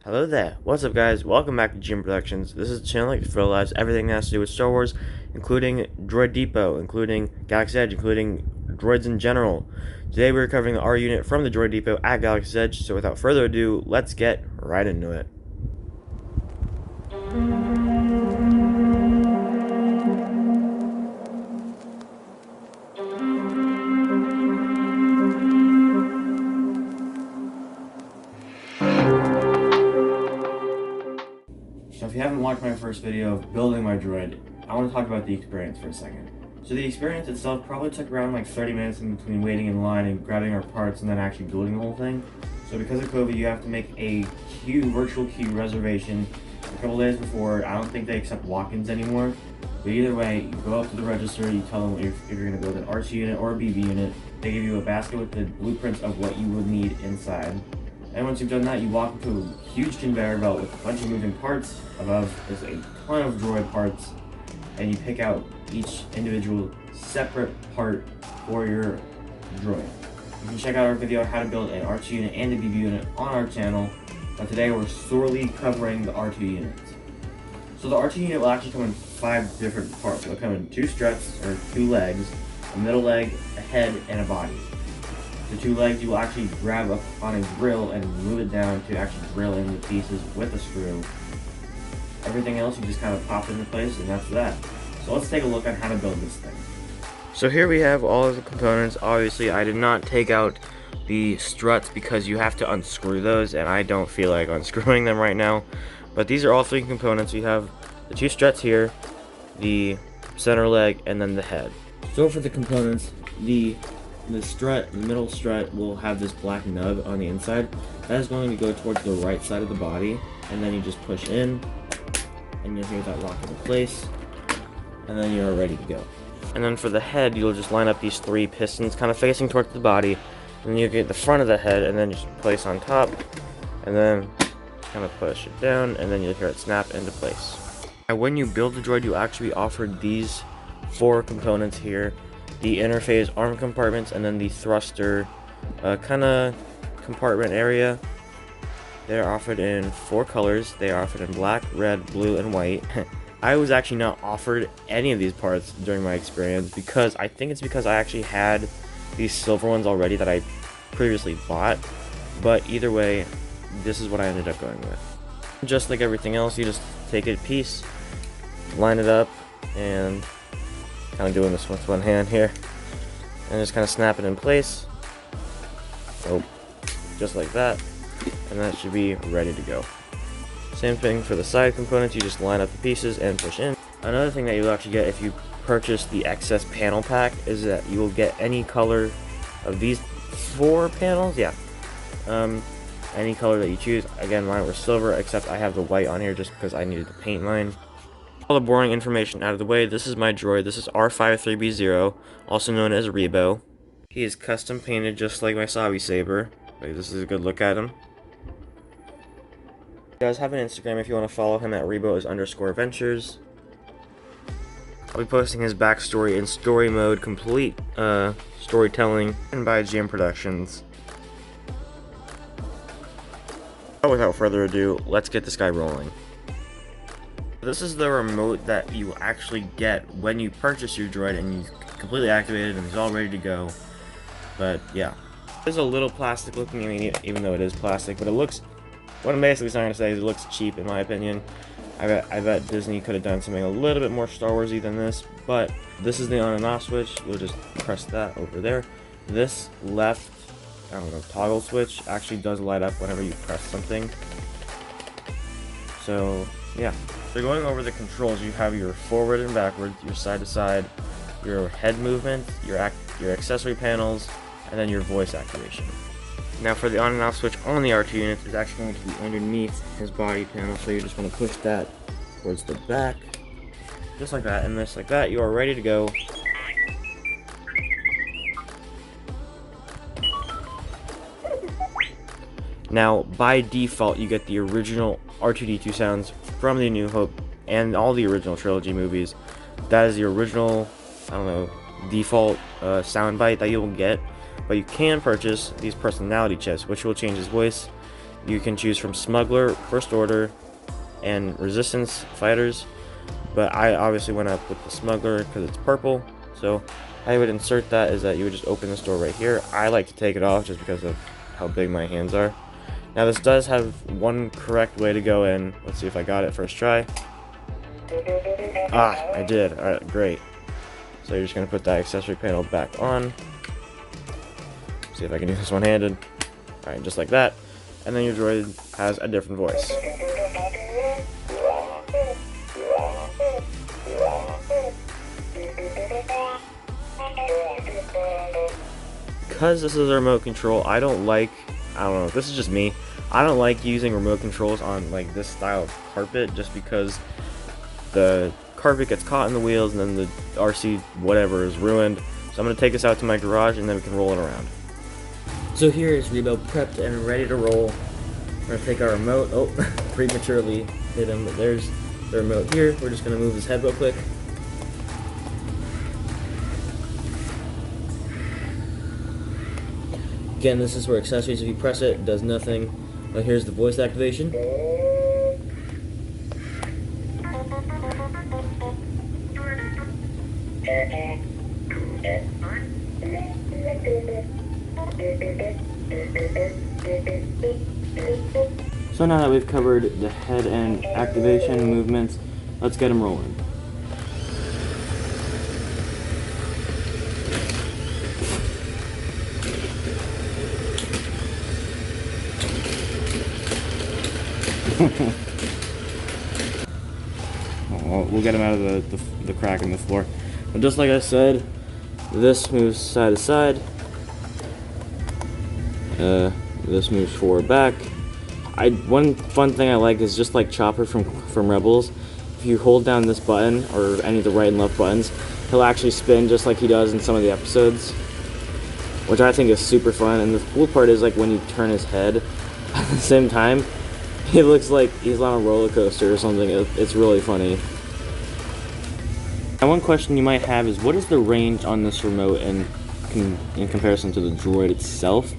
Hello there, what's up guys, welcome back to GM Productions. This is a channel that realize everything that has to do with Star Wars, including Droid Depot, including Galaxy's Edge, including droids in general. Today we're covering the R-unit from the Droid Depot at Galaxy's Edge, so without further ado, let's get right into it. So if you haven't watched my first video of building my droid, I want to talk about the experience for a second. So the experience itself probably took around like 30 minutes in between waiting in line and grabbing our parts and then actually building the whole thing. So because of COVID, you have to make a virtual queue reservation a couple days before. I don't think they accept walk-ins anymore. But either way, you go up to the register, you tell them if you're going to build an RC unit or a BB unit. They give you a basket with the blueprints of what you would need inside. And once you've done that, you walk into a huge conveyor belt with a bunch of moving parts. Above is a ton of droid parts, and you pick out each individual separate part for your droid. You can check out our video on how to build an R2 unit and a BB unit on our channel, but today we're solely covering the R2 units. So the R2 unit will actually come in 5 different parts. It'll come in 2 struts, or 2 legs, a middle leg, a head, and a body. The 2 legs you will actually grab up on a drill and move it down to actually drill in the pieces with a screw. Everything else you just kind of pop into place, and that's that. So let's take a look at how to build this thing. So here we have all of the components. Obviously I did not take out the struts because you have to unscrew those, and I don't feel like unscrewing them right now. But these are all 3 components. You have the 2 struts here, the center leg, and then the head. So for the components, the strut, the middle strut, will have this black nub on the inside. That is going to go towards the right side of the body, and then you just push in, and you'll hear that lock into place, and then you're ready to go. And then for the head, you'll just line up these 3 pistons kind of facing towards the body, and then you get the front of the head, and then just place on top, and then kind of push it down, and then you'll hear it snap into place. And when you build the droid, you'll actually be offered these 4 components here: the interface arm compartments, and then the thruster kind of compartment area. They're offered in 4 colors. They are offered in black, red, blue, and white. I was actually not offered any of these parts during my experience because I think it's because I actually had these silver ones already that I previously bought. But either way, this is what I ended up going with. Just like everything else, you just take it a piece, line it up, and kind of doing this with one hand here, and just kind of snap it in place. Oh, just like that, and that should be ready to go. Same thing for the side components. You just line up the pieces and push in. Another thing that you'll actually get if you purchase the excess panel pack is that you will get any color of these 4 panels. Yeah, any color that you choose. Again, mine were silver, except I have the white on here just because I needed to paint mine. All the boring information out of the way, this is my droid. This is R53B0, also known as Rebo. He is custom painted just like my Sabi Saber. Wait, this is a good look at him. He does have an Instagram if you want to follow him at rebos_ventures. I'll be posting his backstory in story mode, complete storytelling, and by GM Productions. But without further ado, let's get this guy rolling. This is the remote that you actually get when you purchase your droid, and you completely activate it and he's all ready to go. But yeah, there's a little plastic looking, even though it is plastic, but it looks, what I'm basically trying to say is it looks cheap in my opinion. I bet Disney could have done something a little bit more Star Warsy than this, but this is the on and off switch. You'll just press that over there. This left, I don't know, toggle switch actually does light up whenever you press something. So yeah. So going over the controls, you have your forward and backward, your side to side, your head movement, your accessory panels, and then your voice activation. Now for the on and off switch on the R2 unit is actually going to be underneath his body panel, so you just want to push that towards the back, just like that, and just like that, you are ready to go. Now, by default, you get the original R2-D2 sounds from the New Hope and all the original trilogy movies. That is the original, I don't know, default soundbite that you will get. But you can purchase these personality chips, which will change his voice. You can choose from Smuggler, First Order, and Resistance Fighters, but I obviously went up with the Smuggler because it's purple. So how you would insert that is that you would just open this door right here. I like to take it off just because of how big my hands are. Now this does have one correct way to go in. Let's see if I got it first try. Ah, I did. Alright, great. So you're just going to put that accessory panel back on. See if I can do this one-handed. Alright, just like that. And then your droid has a different voice. Because this is a remote control, I don't know, this is just me, I don't like using remote controls on like this style of carpet just because the carpet gets caught in the wheels and then the RC whatever is ruined. So I'm going to take this out to my garage and then we can roll it around. So here is Rebo prepped and ready to roll. We're going to take our remote, oh, prematurely hit him, but there's the remote here. We're just going to move his head real quick. Again, this is where accessories, if you press it, it does nothing. But here's the voice activation. So now that we've covered the head and activation movements, let's get him rolling. We'll get him out of the crack in the floor. And just like I said, this moves side to side. This moves forward back. One fun thing I like is just like Chopper from Rebels. If you hold down this button or any of the right and left buttons, he'll actually spin just like he does in some of the episodes, which I think is super fun. And the cool part is like when you turn his head at the same time, he looks like he's on a roller coaster or something. It's really funny. Now one question you might have is, what is the range on this remote in comparison to the droid itself?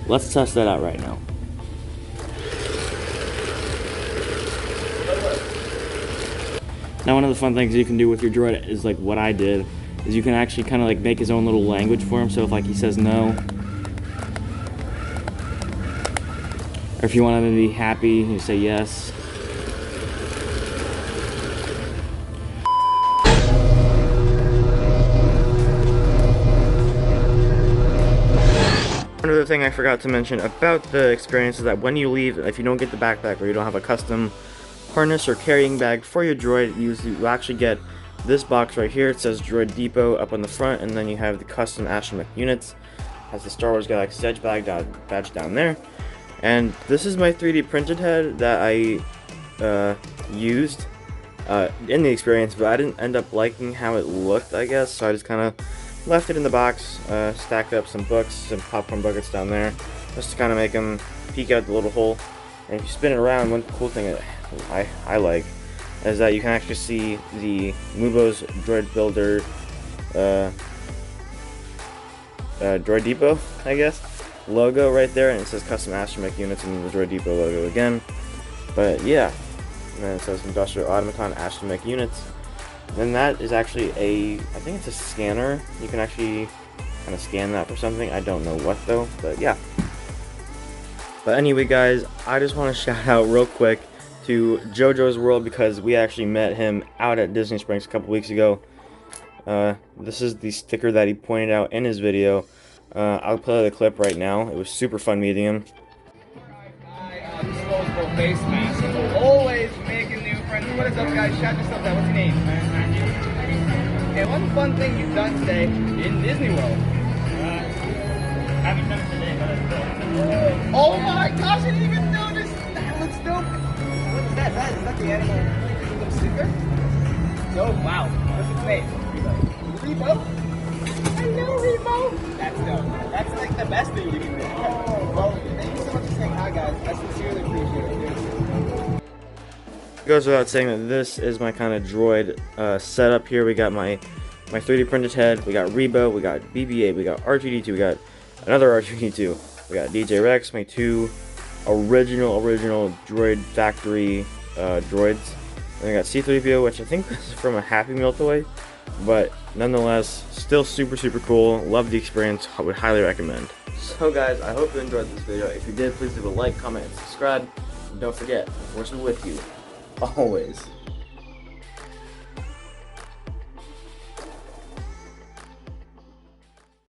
Let's test that out right now. Now one of the fun things you can do with your droid is like what I did, is you can actually kind of like make his own little language for him. So if like he says no, or if you want him to be happy, you say yes. Another thing I forgot to mention about the experience is that when you leave, if you don't get the backpack or you don't have a custom harness or carrying bag for your droid, you actually get this box right here. It says Droid Depot up on the front, and then you have the custom astromech units. Has the Star Wars Galaxy Edge badge down there. And this is my 3D printed head that I used in the experience, but I didn't end up liking how it looked, I guess, so I just kind of left it in the box, stacked up some books, some popcorn buckets down there, just to kind of make them peek out the little hole. And if you spin it around, one cool thing that I like is that you can actually see the Mubo's Droid Builder Droid Depot, I guess, logo right there, and it says custom astromech units and the Droid Depot logo again. But yeah, and then it says industrial automaton astromech units. Then that is actually I think it's a scanner. You can actually kind of scan that for something. I don't know what though, but yeah. But anyway guys, I just want to shout out real quick to JoJo's World because we actually met him out at Disney Springs a couple weeks ago. This is the sticker that he pointed out in his video. I'll play the clip right now. It was super fun meeting him. Disposable face mask. Always making new friends. What is up, guys? Shout yourself out. What's your name? Okay, one fun thing you've done today in Disney World. Haven't done it today, but it's dope. Oh my gosh, I didn't even notice. That looks dope. What is that? Is that the animal kingdom sticker? Dope. Wow. What's its name? Rebo? Hello, Rebo. That's dope. That's like the best thing you can do. Oh, well, thank you so much for saying hi, guys. I sincerely appreciate it. It goes without saying that this is my kind of droid setup here. We got my 3D printed head, we got Rebo, we got BB-8, we got R2-D2, we got another R2-D2, we got DJ Rex, my two original droid factory droids. And I got C-3PO, which I think was from a Happy Meal toy, but nonetheless, still super cool. Love the experience. I would highly recommend. So guys, I hope you enjoyed this video. If you did, please leave a like, comment, and subscribe. And don't forget, the Force is with you, always.